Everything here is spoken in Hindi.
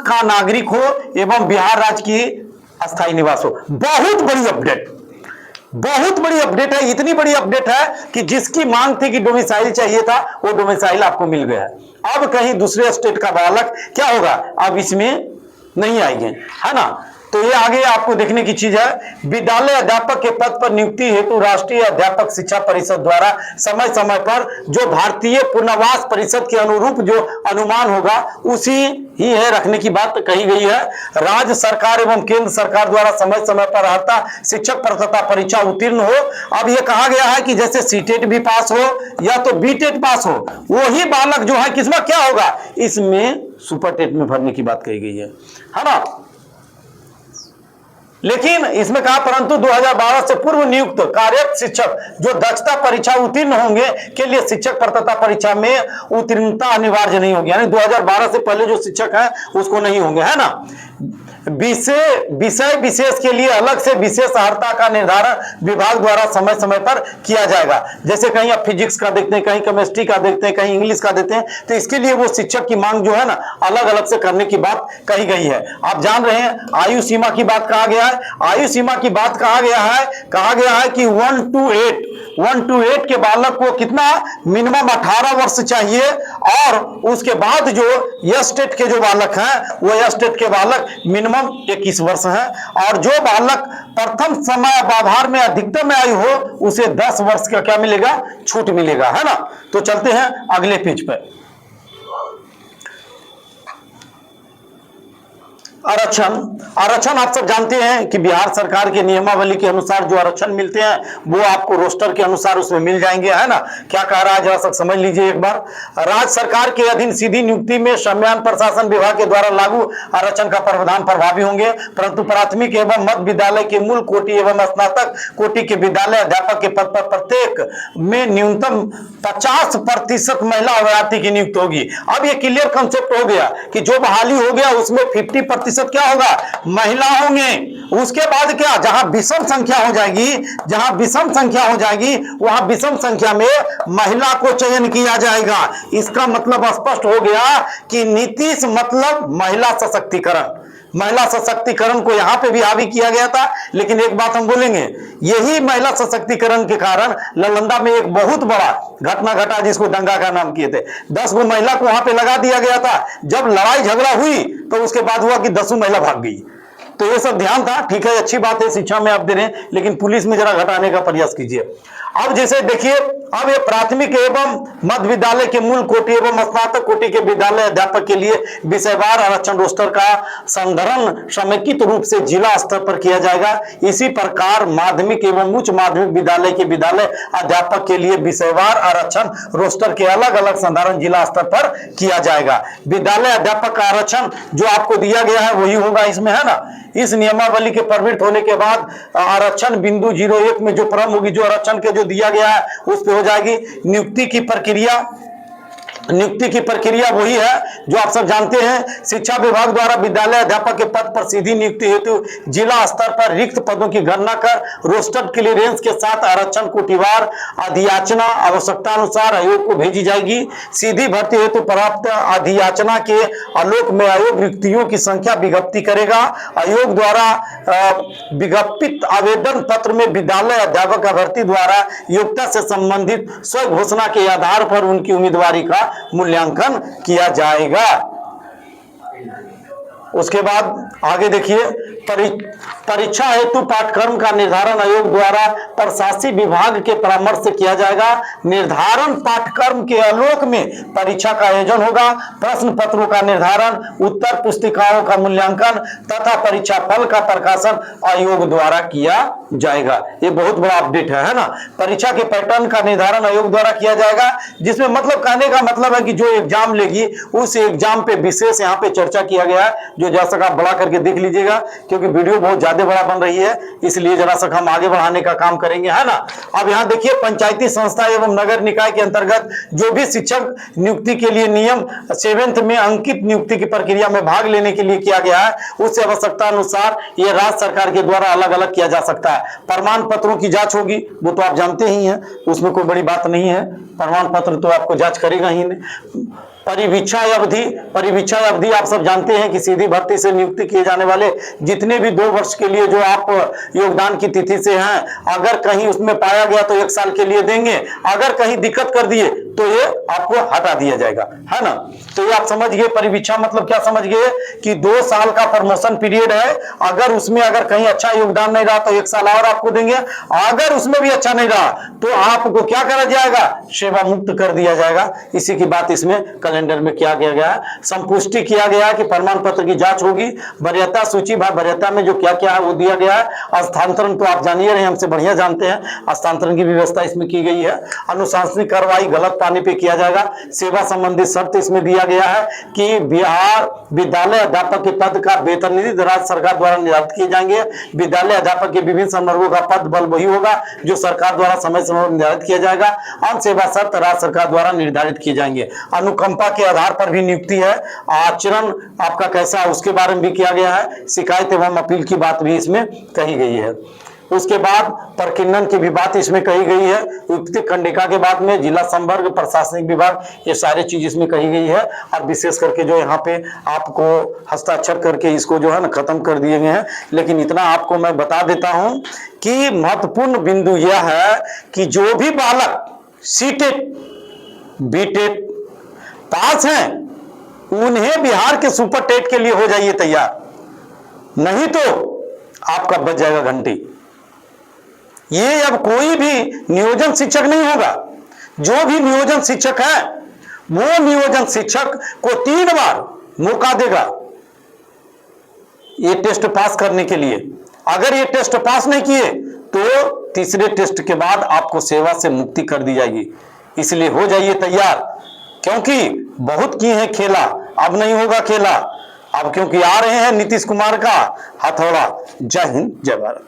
का नागरिक हो एवं बिहार राज्य की अस्थायी निवास हो। बहुत बड़ी अपडेट, बहुत बड़ी अपडेट है। इतनी बड़ी अपडेट है कि जिसकी मांग थी कि डोमिसाइल चाहिए था, वो डोमिसाइल आपको मिल गया है। अब कहीं दूसरे स्टेट का बालक क्या होगा, अब इसमें नहीं आएंगे, है ना। तो ये आगे आपको देखने की चीज है। विद्यालय अध्यापक के पद पर नियुक्ति हेतु राष्ट्रीय अध्यापक शिक्षा परिषद द्वारा समय समय पर जो भारतीय पुनर्वास परिषद के अनुरूप जो अनुमान होगा उसी ही है रखने की बात कही गई है। राज्य सरकार एवं केंद्र सरकार द्वारा समय समय पर अर्हता शिक्षक पात्रता परीक्षा उत्तीर्ण हो। अब यह कहा गया है कि जैसे सीटेट भी पास हो या तो बीटेट पास हो, वही बालक जो है किसमें क्या होगा, इसमें सुपर टेट में भरने की बात कही गई है ना। लेकिन इसमें कहा परंतु 2012 से पूर्व नियुक्त कार्यरत शिक्षक जो दक्षता परीक्षा उत्तीर्ण होंगे के लिए शिक्षक पात्रता परीक्षा में उत्तीर्णता अनिवार्य नहीं होगी, यानी 2012 से पहले जो शिक्षक है उसको नहीं होंगे, है ना। विषय विशेष के लिए अलग से विशेष अर्हता का निर्धारण विभाग द्वारा समय समय पर किया जाएगा। जैसे कहीं आप फिजिक्स का देखते हैं, कहीं केमिस्ट्री का देखते हैं, कहीं इंग्लिश का देते हैं, तो इसके लिए वो शिक्षक की मांग जो है ना अलग अलग से करने की बात कही गई है। आप जान रहे हैं आयु सीमा की बात कहा गया है, आयु सीमा की बात कहा गया है कि 1 to 8 के बालक को कितना मिनिमम 18 वर्ष चाहिए, और उसके बाद जो यस टेट के जो बालक हैं वो यस टेट के बालक मिनिमम 21 वर्ष है, और जो बालक प्रथम समय आधार में अधिकतम आयु हो उसे 10 वर्ष का क्या मिलेगा, छूट मिलेगा, है ना। तो चलते हैं अगले पेज पर। आरक्षण आप सब जानते हैं कि बिहार सरकार के नियमावली के अनुसार जो आरक्षण मिलते हैं वो आपको रोस्टर के अनुसार उसमें मिल जाएंगे, है ना। क्या कह रहा है जरा सब समझ लीजिए एक बार। राज्य सरकार के अधीन सीधी नियुक्ति में सम्मान प्रशासन विभाग के द्वारा लागू आरक्षण का प्रावधान प्रभावी होंगे, परंतु प्राथमिक एवं मध्य विद्यालय के मूल कोटि एवं स्नातक कोटि के विद्यालय अध्यापक के पद पर प्रत्येक में न्यूनतम 50% महिला अभ्यर्थी की नियुक्ति होगी। अब ये क्लियर कंसेप्ट हो गया कि जो बहाली हो गया उसमें 50% क्या होगा, महिला होंगे। उसके बाद क्या, जहां विषम संख्या हो जाएगी वहां विषम संख्या में महिला को चयन किया जाएगा। इसका मतलब स्पष्ट हो गया कि नीतीश मतलब महिला सशक्तिकरण। महिला सशक्तिकरण को यहां पे भी हावी किया गया था, लेकिन एक बात हम बोलेंगे, यही महिला सशक्तिकरण के कारण नालंदा में एक बहुत बड़ा घटना घटा जिसको दंगा का नाम किए थे। 10 गो महिला को वहां पे लगा दिया गया था। जब लड़ाई झगड़ा हुई तो उसके बाद हुआ कि 10 महिला भाग गई। तो ये सब ध्यान था, ठीक है, अच्छी बात है, शिक्षा में आप दे रहे हैं, लेकिन पुलिस में जरा घटाने का प्रयास कीजिए। अब जैसे देखिए, अब ये प्राथमिक एवं मध्य विद्यालय के मूल कोटि एवं स्नातक कोटि के विद्यालय अध्यापक के लिए विषयवार आरक्षण रोस्टर का संधारण समेकित रूप से जिला स्तर पर किया जाएगा। इसी प्रकार माध्यमिक एवं उच्च माध्यमिक विद्यालय के विद्यालय अध्यापक के लिए विषयवार आरक्षण रोस्टर के अलग अलग संधारण जिला स्तर पर किया जाएगा। विद्यालय अध्यापक का आरक्षण जो आपको दिया गया है वही होगा इसमें, है ना। इस नियमावली के प्रवृत्त होने के बाद आरक्षण बिंदु 01 में जो क्रम होगी, जो आरक्षण के जो दिया गया है उस पे हो जाएगी। नियुक्ति की प्रक्रिया वही है जो आप सब जानते हैं। शिक्षा विभाग द्वारा विद्यालय अध्यापक के पद पर सीधी नियुक्ति हेतु जिला स्तर पर रिक्त पदों की गणना कर रोस्टर क्लियरेंस के साथ आरक्षण कोटिवार अधियाचना आवश्यकता अनुसार आयोग को भेजी जाएगी। सीधी भर्ती हेतु प्राप्त अधियाचना के आलोक में आयोग रिक्तियों की संख्या विज्ञप्ति करेगा। आयोग द्वारा विज्ञापित आवेदन पत्र में विद्यालय अध्यापक अभ्यर्थी द्वारा योग्यता से संबंधित स्व घोषणा के आधार पर उनकी उम्मीदवारी का मूल्यांकन किया जाएगा। उसके बाद आगे देखिए, परीक्षा हेतु पाठ्यक्रम का निर्धारण आयोग द्वारा प्रशासनिक विभाग के परामर्श से किया जाएगा। निर्धारण पाठ्यक्रम के आलोक में परीक्षा का आयोजन होगा। प्रश्न पत्रों का निर्धारण, उत्तर पुस्तिकाओं का मूल्यांकन तथा परीक्षा फल का प्रकाशन आयोग द्वारा किया जाएगा। ये बहुत बड़ा अपडेट है ना। परीक्षा के पैटर्न का निर्धारण आयोग द्वारा किया जाएगा, जिसमें मतलब कहने का मतलब है कि जो एग्जाम लेगी उस एग्जाम पे विशेष यहाँ पे चर्चा किया गया है। जो जरा सा बड़ा करके देख लीजिएगा, क्योंकि वीडियो बहुत ज्यादा बड़ा बन रही है, इसलिए जरा सा हम आगे बढ़ाने का काम करेंगे, है ना। अब यहाँ देखिए, पंचायती संस्था एवं नगर निकाय के अंतर्गत जो भी शिक्षक नियुक्ति के लिए नियम 7th में अंकित नियुक्ति की प्रक्रिया में भाग लेने के लिए किया गया है, उससे आवश्यकता अनुसार ये राज्य सरकार के द्वारा अलग अलग किया जा सकता है। प्रमाण पत्रों की जांच होगी, वो तो आप जानते ही हैं, उसमें कोई बड़ी बात नहीं है, प्रमाण पत्र तो आपको जांच करेगा ही नहीं। परिवीक्षा अवधि आप सब जानते हैं कि सीधी भर्ती से नियुक्ति किए जाने वाले जितने भी 2 वर्ष के लिए जो आप योगदान की तिथि से हैं, अगर कहीं उसमें पाया गया तो 1 साल के लिए देंगे, अगर कहीं दिक्कत कर दिए तो ये आपको हटा दिया जाएगा, है ना। तो ये आप समझ गए परिवीक्षा मतलब क्या समझ गए कि 2 साल का प्रमोशन पीरियड है, अगर उसमें अगर कहीं अच्छा योगदान नहीं रहा तो 1 साल और आपको देंगे, अगर उसमें भी अच्छा नहीं रहा तो आपको क्या करा जाएगा, सेवा मुक्त कर दिया जाएगा। इसी की बात इसमें कैलेंडर में किया गया है। संपुष्टि किया गया है कि प्रमाण पत्र की जांच होगी, वरीयता सूची वरीयता में जो क्या क्या है वो दिया गया है। स्थानांतरण तो आप जानिए रहे, हमसे बढ़िया जानते हैं, स्थानांतरण की व्यवस्था इसमें की गई है। अनुशासनिक कार्रवाई गलत पाने पे किया जाएगा। सेवा संबंधी शर्त इसमें दिया गया है कि बिहार विद्यालय अध्यापक के पद का वेतन निधि राज्य सरकार द्वारा निर्धारित किए जाएंगे। विद्यालय अध्यापक के विभिन्न संवर्गों का पद बल वही होगा जो सरकार द्वारा समय समय निर्धारित किया जाएगा। अन्य सेवा शर्त राज्य सरकार द्वारा निर्धारित किए जाएंगे। अनुकंपा के आधार पर भी नियुक्ति है। आचरण आपका कैसा है उसके बारे में भी किया गया है। शिकायत एवं अपील की बात भी इसमें कही गई है। उसके बाद प्रकीर्णन की भी बात इसमें कही गई है। युक्ति खंडिका के बाद में जिला संवर्ग प्रशासनिक विभाग, ये सारी चीज इसमें कही गई है। और विशेष करके जो यहाँ पे आपको हस्ताक्षर करके इसको जो है ना खत्म कर दिए गए हैं। लेकिन इतना आपको मैं बता देता हूं कि महत्वपूर्ण बिंदु यह है कि जो भी बालक सीटेट बीटेट पास हैं उन्हें बिहार के सुपर टेट के लिए हो जाइए तैयार, नहीं तो आपका बच जाएगा घंटी। ये अब कोई भी नियोजन शिक्षक नहीं होगा। जो भी नियोजन शिक्षक है वो नियोजन शिक्षक को 3 बार मौका देगा ये टेस्ट पास करने के लिए। अगर ये टेस्ट पास नहीं किए तो तीसरे टेस्ट के बाद आपको सेवा से मुक्ति कर दी जाएगी। इसलिए हो जाइए तैयार, क्योंकि बहुत किए हैं खेला, अब नहीं होगा खेला। अब क्योंकि आ रहे हैं नीतीश कुमार का हथौड़ा। जय हिंद, जय भारत।